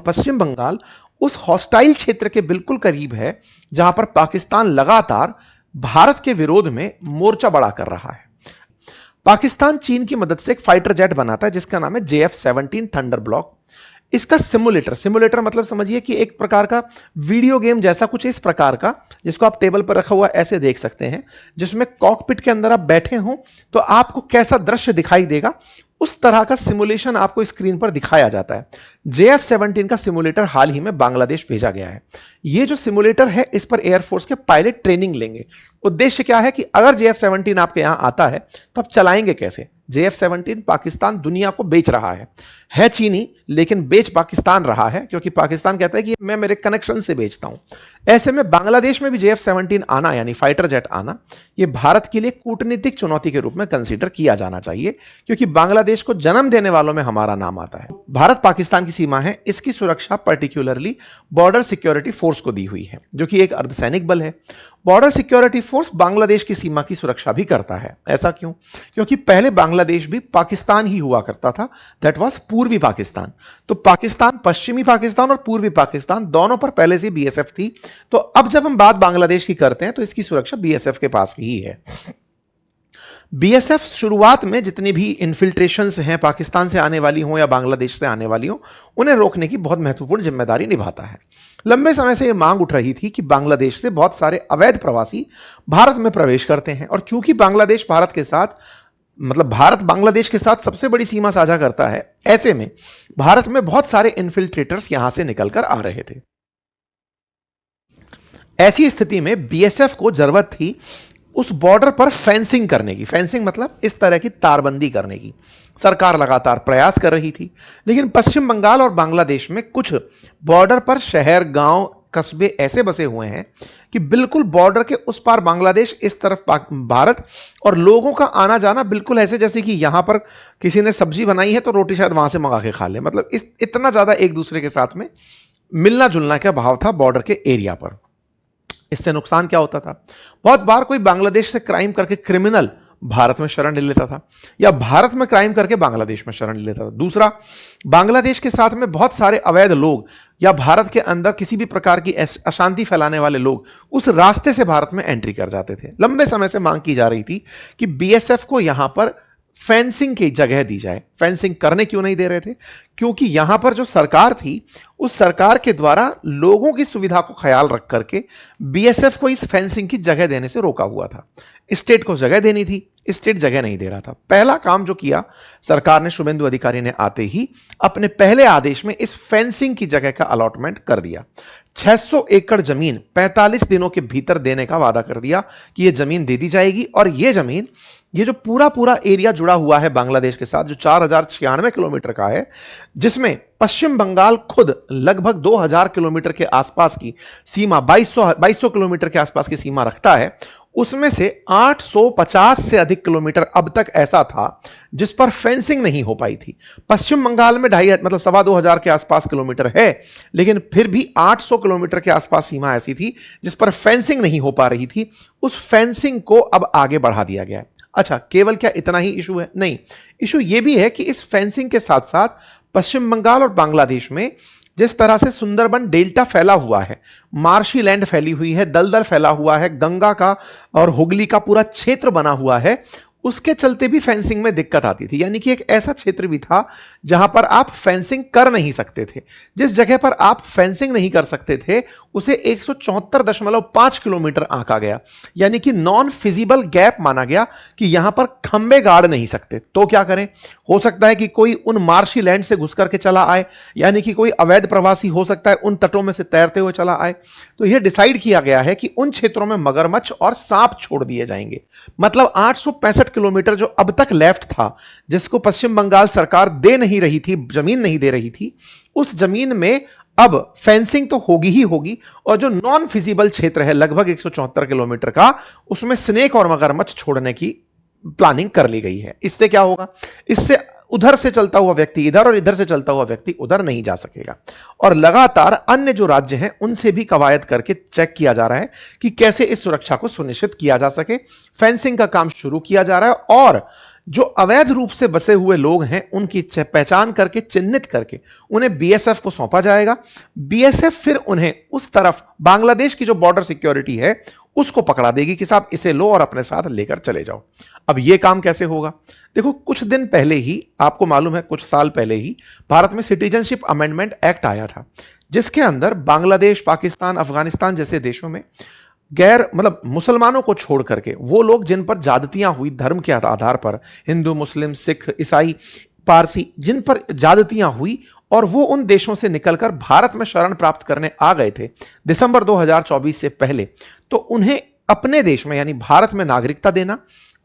पश्चिम बंगाल उस हॉस्टाइल क्षेत्र के बिल्कुल करीब है जहां पर पाकिस्तान लगातार भारत के विरोध में मोर्चा बड़ा कर रहा है। पाकिस्तान चीन की मदद से एक फाइटर जेट बनाता है जिसका नाम है JF-17 थंडर ब्लॉक। इसका सिमुलेटर मतलब समझिए कि एक प्रकार का वीडियो गेम जैसा कुछ इस प्रकार का, जिसको आप टेबल पर रखा हुआ ऐसे देख सकते हैं, जिसमें कॉकपिट के अंदर आप बैठे हो तो आपको कैसा दृश्य दिखाई देगा, उस तरह का सिमुलेशन आपको स्क्रीन पर दिखाया जाता है। JF-17 का सिमुलेटर हाल ही में बांग्लादेश भेजा गया है। यह जो सिमुलेटर है इस पर एयरफोर्स के पायलट ट्रेनिंग लेंगे। उद्देश्य क्या है कि अगर JF-17 आपके यहां आता है तो आप चलाएंगे कैसे। JF-17 पाकिस्तान दुनिया को बेच रहा है चीनी, लेकिन बेच पाकिस्तान रहा है क्योंकि पाकिस्तान कहता है कि मैं मेरे कनेक्शन से बेचता हूं। ऐसे में बांग्लादेश में भी JF-17 आना यानी फाइटर जेट आना, यह भारत के लिए कूटनीतिक चुनौती के रूप में कंसीडर किया जाना चाहिए क्योंकि बांग्लादेश को जन्म देने वालों में हमारा नाम आता है। भारत पाकिस्तान की सीमा है, इसकी सुरक्षा पर्टिकुलरली बॉर्डर सिक्योरिटी फोर्स को दी हुई है जो कि एक अर्धसैनिक बल है। बॉर्डर सिक्योरिटी फोर्स बांग्लादेश की सीमा की सुरक्षा भी करता है। ऐसा क्यों? क्योंकि पहले बांग्लादेश भी पाकिस्तान ही हुआ करता था, दैट वाज पूर्वी पाकिस्तान। तो पाकिस्तान, पश्चिमी पाकिस्तान और पूर्वी पाकिस्तान दोनों पर पहले से BSF थी। तो अब जब हम बात बांग्लादेश की करते हैं तो इसकी सुरक्षा BSF के पास ही है। BSF शुरुआत में जितनी भी इन्फिल्ट्रेशंस हैं पाकिस्तान से आने वाली हों या बांग्लादेश से आने वाली हों, उन्हें रोकने की बहुत महत्वपूर्ण जिम्मेदारी निभाता है। लंबे समय से यह मांग उठ रही थी कि बांग्लादेश से बहुत सारे अवैध प्रवासी भारत में प्रवेश करते हैं और चूंकि बांग्लादेश भारत के साथ, मतलब भारत बांग्लादेश के साथ सबसे बड़ी सीमा साझा करता है, ऐसे में भारत में बहुत सारे इन्फिल्ट्रेटर्स यहां से निकलकर आ रहे थे। ऐसी स्थिति में BSF को जरूरत थी उस बॉर्डर पर फेंसिंग करने की। फेंसिंग मतलब इस तरह की तारबंदी करने की। सरकार लगातार प्रयास कर रही थी, लेकिन पश्चिम बंगाल और बांग्लादेश में कुछ बॉर्डर पर शहर, गांव, कस्बे ऐसे बसे हुए हैं कि बिल्कुल बॉर्डर के उस पार बांग्लादेश, इस तरफ भारत, और लोगों का आना जाना बिल्कुल ऐसे जैसे कि यहां पर किसी ने सब्जी बनाई है तो रोटी शायद वहां से मंगा के खा ले। मतलब इतना ज्यादा एक दूसरे के साथ में मिलना जुलना का भाव था बॉर्डर के एरिया पर। इससे नुकसान क्या होता था? बहुत बार कोई बांग्लादेश से क्राइम करके क्रिमिनल भारत में शरण ले लेता था या भारत में क्राइम करके बांग्लादेश में शरण ले लेता था। दूसरा, बांग्लादेश के साथ में बहुत सारे अवैध लोग या भारत के अंदर किसी भी प्रकार की अशांति फैलाने वाले लोग उस रास्ते से भारत में एंट्री कर जाते थे। लंबे समय से मांग की जा रही थी कि BSF को यहां पर फेंसिंग की जगह दी जाए। फेंसिंग करने क्यों नहीं दे रहे थे? क्योंकि यहां पर जो सरकार थी, उस सरकार के द्वारा लोगों की सुविधा को ख्याल रख करके BSF को इस फेंसिंग की जगह देने से रोका हुआ था। स्टेट को जगह देनी थी, स्टेट जगह नहीं दे रहा था। पहला काम जो किया सरकार ने, शुभेंदु अधिकारी ने आते ही अपने पहले आदेश में इस फेंसिंग की जगह का अलॉटमेंट कर दिया। 600 एकड़ जमीन 45 दिनों के भीतर देने का वादा कर दिया कि यह जमीन दे दी जाएगी। और यह जमीन, ये जो पूरा एरिया जुड़ा हुआ है बांग्लादेश के साथ, जो 4096 किलोमीटर का है, जिसमें पश्चिम बंगाल खुद लगभग 2000 किलोमीटर के आसपास की सीमा, 2200 किलोमीटर के आसपास की सीमा रखता है, उसमें से 850 से अधिक किलोमीटर अब तक ऐसा था जिस पर फेंसिंग नहीं हो पाई थी। पश्चिम बंगाल में 2,500 के आसपास किलोमीटर है, लेकिन फिर भी 800 किलोमीटर के आसपास सीमा ऐसी थी जिस पर फेंसिंग नहीं हो पा रही थी। उस फेंसिंग को अब आगे बढ़ा दिया गया है। अच्छा, केवल क्या इतना ही इशू है? नहीं, इशू यह भी है कि इस फेंसिंग के साथ साथ पश्चिम बंगाल और बांग्लादेश में जिस तरह से सुंदरबन डेल्टा फैला हुआ है, मार्शी लैंड फैली हुई है, दलदल फैला हुआ है, गंगा का और हुगली का पूरा क्षेत्र बना हुआ है, उसके चलते भी फेंसिंग में दिक्कत आती थी। यानी कि एक ऐसा क्षेत्र भी था जहां पर आप फेंसिंग कर नहीं सकते थे। जिस जगह पर आप फेंसिंग नहीं कर सकते थे उसे 174.5 किलोमीटर आंका गया, यानी कि नॉन फिजिबल गैप माना गया कि यहां पर खंबे गाड़ नहीं सकते। तो क्या करें? हो सकता है कि कोई उन मार्शी लैंड से घुस करके चला आए, यानी कि कोई अवैध प्रवासी हो सकता है उन तटों में से तैरते हुए चला आए। तो यह डिसाइड किया गया है कि उन क्षेत्रों में मगरमच्छ और सांप छोड़ दिए जाएंगे। मतलब 865 किलोमीटर जो अब तक लेफ्ट था, जिसको पश्चिम बंगाल सरकार दे नहीं रही थी, जमीन नहीं दे रही थी, उस जमीन में अब फेंसिंग तो होगी ही होगी, और जो नॉन फिजिबल क्षेत्र है लगभग 174 किलोमीटर का, उसमें स्नेक और मगरमच्छ छोड़ने की प्लानिंग कर ली गई है। इससे क्या होगा? इससे उधर से चलता हुआ व्यक्ति इधर और इधर से चलता हुआ व्यक्ति उधर नहीं जा सकेगा। और लगातार अन्य जो राज्य हैं उनसे भी कवायद करके चेक किया जा रहा है कि कैसे इस सुरक्षा को सुनिश्चित किया जा सके। फेंसिंग का काम शुरू किया जा रहा है और जो अवैध रूप से बसे हुए लोग हैं उनकी पहचान करके चिन्हित करके उन्हें बीएसएफ को सौंपा जाएगा। बीएसएफ फिर उन्हें उस तरफ बांग्लादेश की जो बॉर्डर सिक्योरिटी है उसको पकड़ा देगी कि साहब इसे लो और अपने साथ लेकर चले जाओ। अब यह काम कैसे होगा? देखो, कुछ दिन पहले ही, आपको मालूम है कुछ साल पहले ही भारत में सिटीजनशिप अमेंडमेंट एक्ट आया था, जिसके अंदर बांग्लादेश, पाकिस्तान, अफगानिस्तान जैसे देशों में गैर मतलब मुसलमानों को छोड़ करके वो लोग जिन पर ज्यादतियां हुई धर्म के आधार पर, हिंदू, मुस्लिम, सिख, ईसाई, पारसी, जिन पर ज्यादतियां हुई और वो उन देशों से निकलकर भारत में शरण प्राप्त करने आ गए थे दिसंबर 2024 से पहले, तो उन्हें अपने देश में यानी भारत में नागरिकता देना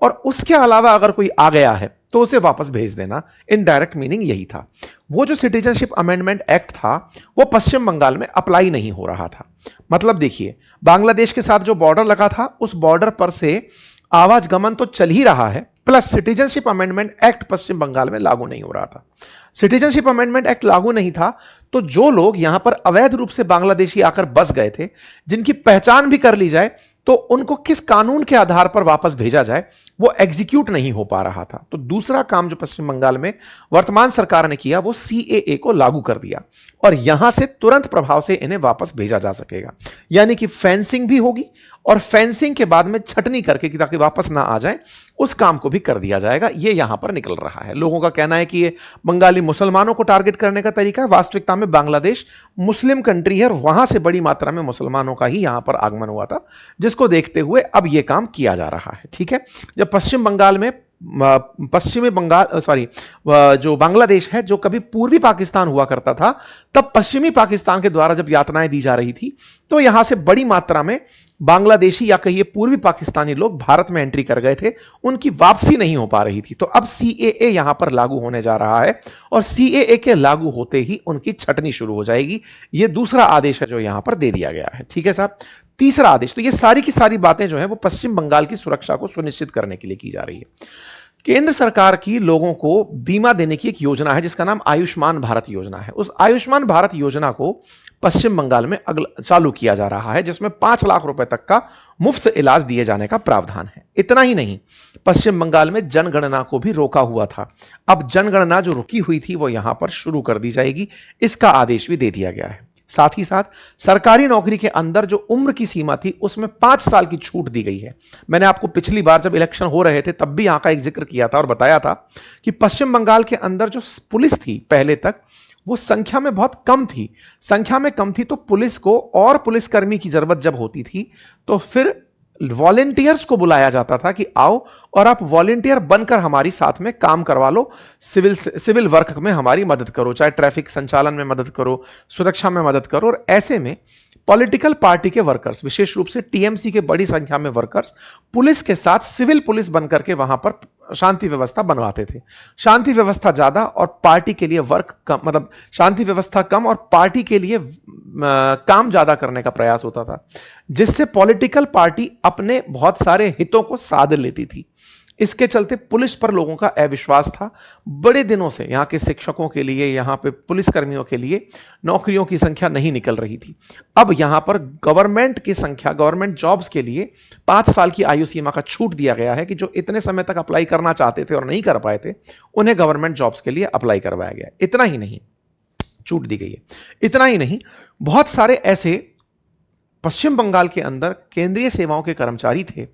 और उसके अलावा अगर कोई आ गया है तो उसे वापस भेज देना। इनडायरेक्ट मीनिंग यही था। वो जो सिटीजनशिप अमेंडमेंट एक्ट था वो पश्चिम बंगाल में अप्लाई नहीं हो रहा था। मतलब देखिए, बांग्लादेश के साथ जो बॉर्डर लगा था उस बॉर्डर पर से आवागमन तो चल ही रहा है, प्लस सिटीजनशिप अमेंडमेंट एक्ट पश्चिम बंगाल में लागू नहीं हो रहा था। सिटीजनशिप अमेंडमेंट एक्ट लागू नहीं था तो जो लोग यहां पर अवैध रूप से बांग्लादेशी आकर बस गए थे, जिनकी पहचान भी कर ली जाए तो उनको किस कानून के आधार पर वापस भेजा जाए वो एग्जीक्यूट नहीं हो पा रहा था। तो दूसरा काम जो पश्चिम बंगाल में वर्तमान सरकार ने किया वो सीएए को लागू कर दिया और यहां से तुरंत प्रभाव से इन्हें वापस भेजा जा सकेगा। यानी कि फेंसिंग भी होगी और फेंसिंग के बाद में छटनी करके ताकि वापस ना आ जाए उस काम को भी कर दिया जाएगा। ये यहां पर निकल रहा है। लोगों का कहना है कि ये बंगाली मुसलमानों को टारगेट करने का तरीका है। वास्तविकता में बांग्लादेश मुस्लिम कंट्री है और वहां से बड़ी मात्रा में मुसलमानों का ही यहां पर आगमन हुआ था, जिसको देखते हुए अब यह काम किया जा रहा है। ठीक है, जब पश्चिम बंगाल में पश्चिमी बंगाल जो बांग्लादेश है जो कभी पूर्वी पाकिस्तान हुआ करता था, तब पश्चिमी पाकिस्तान के द्वारा जब यातनाएं दी जा रही थी तो यहां से बड़ी मात्रा में बांग्लादेशी या कहिए पूर्वी पाकिस्तानी लोग भारत में एंट्री कर गए थे, उनकी वापसी नहीं हो पा रही थी। तो अब सीएए यहां पर लागू होने जा रहा है और सीएए के लागू होते ही उनकी छटनी शुरू हो जाएगी। यह दूसरा आदेश है जो यहां पर दे दिया गया है। ठीक है साहब, तीसरा आदेश। तो ये सारी की सारी बातें जो है वो पश्चिम बंगाल की सुरक्षा को सुनिश्चित करने के लिए की जा रही है। केंद्र सरकार की लोगों को बीमा देने की एक योजना है जिसका नाम आयुष्मान भारत योजना है। उस आयुष्मान भारत योजना को पश्चिम बंगाल में चालू किया जा रहा है, जिसमें 5 लाख रुपए तक का मुफ्त इलाज दिए जाने का प्रावधान है। इतना ही नहीं, पश्चिम बंगाल में जनगणना को भी रोका हुआ था। अब जनगणना जो रुकी हुई थी वो यहां पर शुरू कर दी जाएगी, इसका आदेश भी दे दिया गया है। साथ ही साथ सरकारी नौकरी के अंदर जो उम्र की सीमा थी उसमें 5 साल की छूट दी गई है। मैंने आपको पिछली बार जब इलेक्शन हो रहे थे तब भी यहां का एक जिक्र किया था और बताया था कि पश्चिम बंगाल के अंदर जो पुलिस थी पहले तक वो संख्या में बहुत कम थी। संख्या में कम थी तो पुलिस को और पुलिसकर्मी की जरूरत जब होती थी तो फिर वॉलेंटियर्स को बुलाया जाता था कि आओ और आप वॉलेंटियर बनकर हमारी साथ में काम करवा लो, सिविल वर्क में हमारी मदद करो, चाहे ट्रैफिक संचालन में मदद करो, सुरक्षा में मदद करो। और ऐसे में पॉलिटिकल पार्टी के वर्कर्स, विशेष रूप से टीएमसी के बड़ी संख्या में वर्कर्स पुलिस के साथ सिविल पुलिस बनकर के वहां पर शांति व्यवस्था बनवाते थे। शांति व्यवस्था ज्यादा और पार्टी के लिए वर्क कम, मतलब शांति व्यवस्था कम और पार्टी के लिए काम ज्यादा करने का प्रयास होता था, जिससे पॉलिटिकल पार्टी अपने बहुत सारे हितों को साध लेती थी। इसके चलते पुलिस पर लोगों का अविश्वास था। बड़े दिनों से यहाँ के शिक्षकों के लिए, यहाँ पे पुलिसकर्मियों के लिए नौकरियों की संख्या नहीं निकल रही थी। अब यहाँ पर गवर्नमेंट की संख्या, गवर्नमेंट जॉब्स के लिए 5 साल की आयु सीमा का छूट दिया गया है कि जो इतने समय तक अप्लाई करना चाहते थे और नहीं कर पाए थे उन्हें गवर्नमेंट जॉब्स के लिए अप्लाई करवाया गया। इतना ही नहीं, छूट दी गई है। इतना ही नहीं, बहुत सारे ऐसे पश्चिम बंगाल के अंदर केंद्रीय सेवाओं के कर्मचारी थे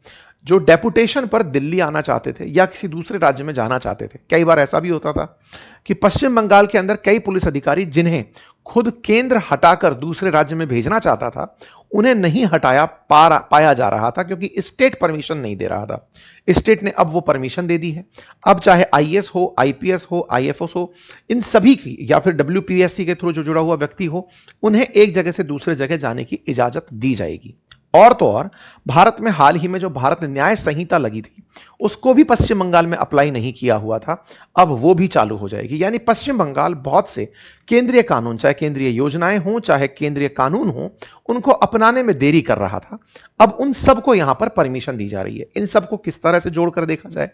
जो डेपुटेशन पर दिल्ली आना चाहते थे या किसी दूसरे राज्य में जाना चाहते थे। कई बार ऐसा भी होता था कि पश्चिम बंगाल के अंदर कई पुलिस अधिकारी जिन्हें खुद केंद्र हटाकर दूसरे राज्य में भेजना चाहता था, उन्हें नहीं हटाया पाया जा रहा था क्योंकि स्टेट परमिशन नहीं दे रहा था। स्टेट ने अब वो परमिशन दे दी है। अब चाहे आईएएस हो, आईपीएस हो, आईएफएस हो, इन सभी की, या फिर डब्ल्यूपीएससी के थ्रू जो जुड़ा हुआ व्यक्ति हो, उन्हें एक जगह से दूसरे जगह जाने की इजाजत दी जाएगी। और तो और भारत में हाल ही में जो भारत न्याय संहिता लगी थी उसको भी पश्चिम बंगाल में अप्लाई नहीं किया हुआ था, अब वो भी चालू हो जाएगी। यानी पश्चिम बंगाल बहुत से केंद्रीय कानून, चाहे केंद्रीय योजनाएं हों चाहे केंद्रीय कानून हों, उनको अपनाने में देरी कर रहा था। अब उन सबको यहां पर परमिशन दी जा रही है। इन सबको किस तरह से जोड़कर देखा जाए,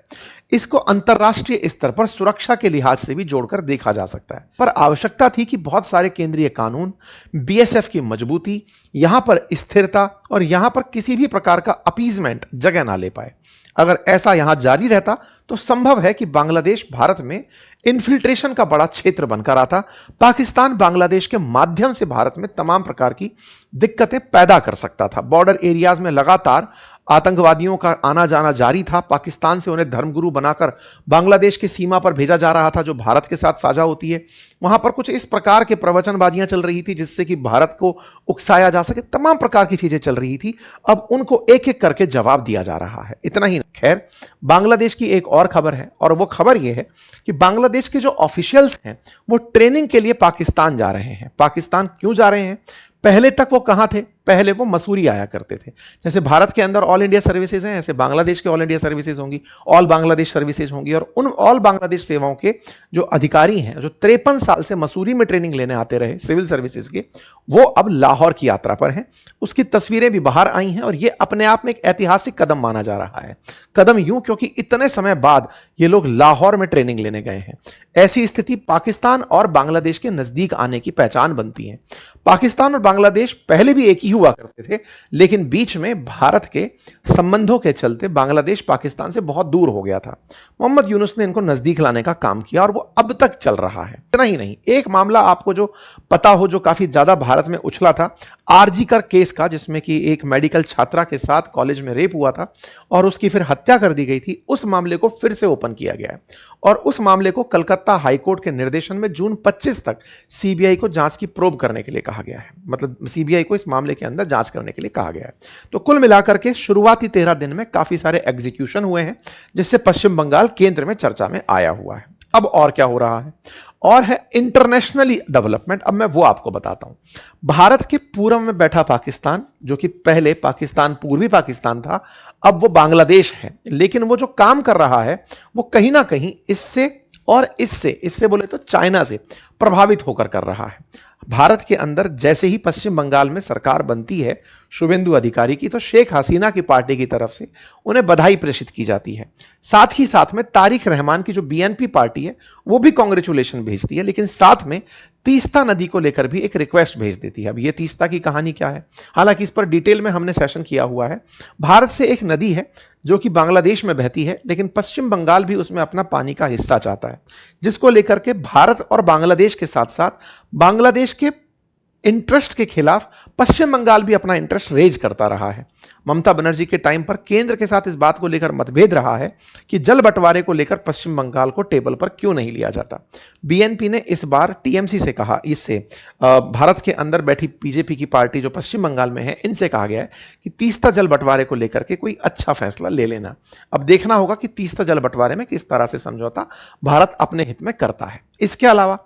इसको अंतरराष्ट्रीय स्तर पर सुरक्षा के लिहाज से भी जोड़कर देखा जा सकता है। पर आवश्यकता थी कि बहुत सारे केंद्रीय कानून, बीएसएफ की मजबूती, यहां पर स्थिरता और यहां पर किसी भी प्रकार का अपीजमेंट जगह ना ले पाए। अगर ऐसा यहां जारी रहता तो संभव है कि बांग्लादेश भारत में इन्फिल्ट्रेशन का बड़ा क्षेत्र बनकर आता। पाकिस्तान बांग्लादेश के माध्यम से भारत में तमाम प्रकार की दिक्कतें पैदा कर सकता था। बॉर्डर एरियाज में लगातार आतंकवादियों का आना जाना जारी था। पाकिस्तान से उन्हें धर्मगुरु बनाकर बांग्लादेश की सीमा पर भेजा जा रहा था, जो भारत के साथ साझा होती है। वहां पर कुछ इस प्रकार के प्रवचनबाजियां चल रही थी जिससे कि भारत को उकसाया जा सके। तमाम प्रकार की चीजें चल रही थी। अब उनको एक एक करके जवाब दिया जा रहा है। इतना ही नहीं, खैर बांग्लादेश की एक और खबर है, और वो खबर यह है कि बांग्लादेश के जो ऑफिशियल्स हैं वो ट्रेनिंग के लिए पाकिस्तान जा रहे हैं। पाकिस्तान क्यों जा रहे हैं? पहले तक वो कहां थे? पहले वो मसूरी आया करते थे। जैसे भारत के अंदर ऑल इंडिया सर्विसेज हैं, ऐसे बांग्लादेश के ऑल इंडिया सर्विसेज होंगी, ऑल बांग्लादेश सर्विसेज होंगी। और उन ऑल बांग्लादेश सेवाओं के जो अधिकारी हैं, जो 53 साल से मसूरी में ट्रेनिंग लेने आते रहे सिविल सर्विसेज के, वो अब लाहौर की यात्रा पर हैं। उसकी तस्वीरें भी बाहर आई हैं और ये अपने आप में एक ऐतिहासिक कदम माना जा रहा है। कदम यूं क्योंकि इतने समय बाद ये लोग लाहौर में ट्रेनिंग लेने गए हैं। ऐसी स्थिति पाकिस्तान और बांग्लादेश के नजदीक आने की पहचान बनती है। पाकिस्तान और बांग्लादेश पहले भी एक ही हुआ करते थे, लेकिन बीच में भारत के संबंधों के चलते बांग्लादेश पाकिस्तान से बहुत दूर हो गया था। मोहम्मद यूनुस ने इनको नजदीक लाने का काम किया और वो अब तक चल रहा है। इतना ही नहीं, एक मामला आपको जो पता हो, जो काफी ज्यादा भारत में उछला था, आरजी कर केस का, जिसमें कि एक मेडिकल छात्रा के साथ कॉलेज में रेप हुआ था और उसकी फिर हत्या कर दी गई थी। उस मामले को फिर से ओपन किया गया है और उस मामले को कलकत्ता हाईकोर्ट के निर्देशन में जून 25 तक सीबीआई को जांच की प्रोब करने के लिए कहा गया है। मतलब सीबीआई को इस मामले के अंदर जांच करने के लिए कहा गया है। तो कुल मिलाकर के शुरुआती 13 दिन में काफी सारे एग्जीक्यूशन हुए हैं, जिससे पश्चिम बंगाल केंद्र में चर्चा में आया हुआ है। अब और क्या हो रहा है? और है इंटरनेशनली डेवलपमेंट। अब मैं वो आपको बताता हूं। भारत के पूर्व में बैठा पाकिस्तान, जो कि पहले पाकिस्तान पूर्वी पाकिस्तान था, अब वो बांग्लादेश है। लेकिन वो जो काम कर रहा है वो कहीं ना कहीं इससे और इससे बोले तो चाइना से प्रभावित होकर कर रहा है। भारत के अंदर जैसे ही पश्चिम बंगाल में सरकार बनती है शुभेंदु अधिकारी की, तो शेख हसीना की पार्टी की तरफ से उन्हें बधाई प्रेषित की जाती है। साथ ही साथ में तारिक रहमान की जो बीएनपी पार्टी है वो भी कांग्रेचुलेशन भेजती है, लेकिन साथ में तीस्ता नदी को लेकर भी एक रिक्वेस्ट भेज देती है। अब ये तीस्ता की कहानी क्या है, हालांकि इस पर डिटेल में हमने सेशन किया हुआ है। भारत से एक नदी है जो कि बांग्लादेश में बहती है, लेकिन पश्चिम बंगाल भी उसमें अपना पानी का हिस्सा चाहता है, जिसको लेकर के भारत और बांग्लादेश के साथ साथ बांग्लादेश के इंटरेस्ट के खिलाफ पश्चिम बंगाल भी अपना इंटरेस्ट रेज करता रहा है। ममता बनर्जी के टाइम पर केंद्र के साथ इस बात को लेकर मतभेद रहा है कि जल बंटवारे को लेकर पश्चिम बंगाल को टेबल पर क्यों नहीं लिया जाता। बीएनपी ने इस बार टीएमसी से कहा, इससे भारत के अंदर बैठी बीजेपी की पार्टी जो पश्चिम बंगाल में है, इनसे कहा गया है कि तीस्ता जल बंटवारे को लेकर के कोई अच्छा फैसला ले लेना। अब देखना होगा कि तीस्ता जल बंटवारे में किस तरह से समझौता भारत अपने हित में करता है। इसके अलावा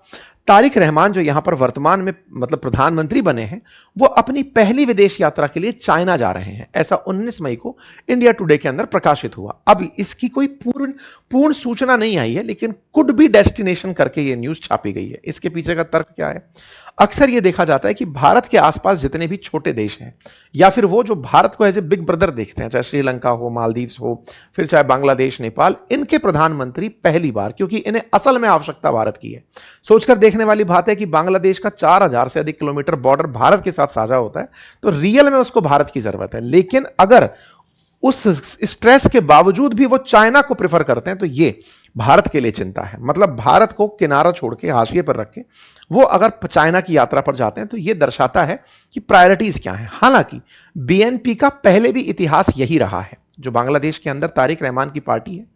तारिक रहमान जो यहां पर वर्तमान में मतलब प्रधानमंत्री बने हैं, वो अपनी पहली विदेश यात्रा के लिए चाइना जा रहे हैं। ऐसा 19 मई को इंडिया टुडे के अंदर प्रकाशित हुआ। अब इसकी कोई पूर्ण सूचना नहीं आई है, लेकिन कुड बी डेस्टिनेशन करके ये न्यूज छापी गई है। इसके पीछे का तर्क क्या है? अक्सर ये देखा जाता है कि भारत के आसपास जितने भी छोटे देश हैं, या फिर वो जो भारत को एज ए बिग ब्रदर देखते हैं, चाहे श्रीलंका हो, मालदीव्स हो, फिर चाहे बांग्लादेश, नेपाल, इनके प्रधानमंत्री पहली बार, क्योंकि इन्हें असल में आवश्यकता भारत की है, सोचकर देखने वाली बात है कि बांग्लादेश का 4000 से अधिक किलोमीटर बॉर्डर भारत के साथ साझा होता है, तो रियल में उसको भारत की जरूरत है। लेकिन अगर उस स्ट्रेस के बावजूद भी वो चाइना को प्रेफर करते हैं, तो ये भारत के लिए चिंता है। मतलब भारत को किनारा छोड़ के, हाशिए पर रख के वो अगर चाइना की यात्रा पर जाते हैं, तो ये दर्शाता है कि प्रायोरिटीज क्या है। हालांकि बीएनपी का पहले भी इतिहास यही रहा है। जो बांग्लादेश के अंदर तारिक रहमान की पार्टी है,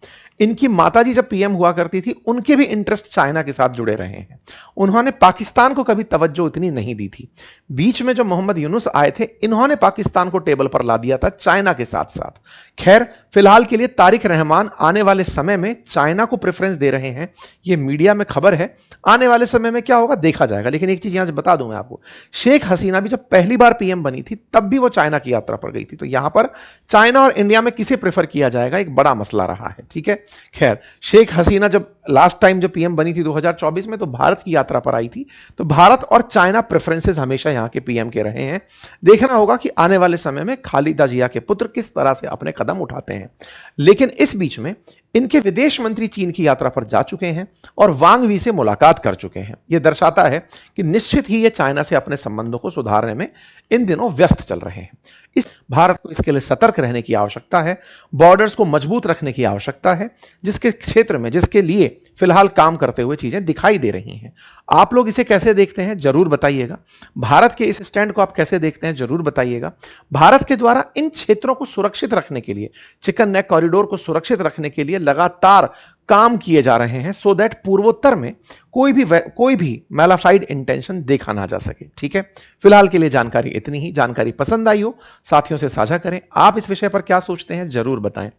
इनकी माताजी जब पीएम हुआ करती थी, उनके भी इंटरेस्ट चाइना के साथ जुड़े रहे हैं। उन्होंने पाकिस्तान को कभी तवज्जो इतनी नहीं दी थी। बीच में जो मोहम्मद यूनुस आए थे, इन्होंने पाकिस्तान को टेबल पर ला दिया था चाइना के साथ साथ। खैर, फिलहाल के लिए तारिक रहमान आने वाले समय में चाइना को प्रेफरेंस दे रहे हैं, ये मीडिया में खबर है। आने वाले समय में क्या होगा देखा जाएगा। लेकिन एक चीज यहां से बता दूं मैं आपको, शेख हसीना भी जब पहली बार पीएम बनी थी, तब भी वो चाइना की यात्रा पर गई थी। तो यहां पर चाइना और इंडिया में किसे प्रेफर किया जाएगा, एक बड़ा मसला रहा है। ठीक है, खैर, शेख हसीना जब लास्ट टाइम जब पीएम बनी थी 2024 में, तो भारत की यात्रा पर आई थी। तो भारत और चाइना प्रेफरेंसेस हमेशा यहां के पीएम के रहे हैं। देखना होगा कि आने वाले समय में खालिदा जिया के पुत्र किस तरह से अपने कदम उठाते हैं। लेकिन इस बीच में इनके विदेश मंत्री चीन की यात्रा पर जा चुके हैं और वांग वी से मुलाकात कर चुके हैं। यह दर्शाता है कि निश्चित ही ये चाइना से अपने संबंधों को सुधारने में इन दिनों व्यस्त चल रहे हैं। इस भारत को इसके लिए सतर्क रहने की आवश्यकता है, बॉर्डर्स को मजबूत रखने की आवश्यकता है, जिसके क्षेत्र में जिसके लिए फिलहाल काम करते हुए चीजें दिखाई दे रही हैं। आप लोग इसे कैसे देखते हैं जरूर बताइएगा। भारत के इस स्टैंड को आप कैसे देखते हैं जरूर बताइएगा। भारत के द्वारा इन क्षेत्रों को सुरक्षित रखने के लिए, चिकन नेक कॉरिडोर को सुरक्षित रखने के लिए लगातार काम किए जा रहे हैं, सो दैट पूर्वोत्तर में कोई भी मैलाफाइड इंटेंशन देखा ना जा सके। ठीक है, फिलहाल के लिए जानकारी इतनी ही। जानकारी पसंद आई हो साथियों से साझा करें। आप इस विषय पर क्या सोचते हैं जरूर बताएं।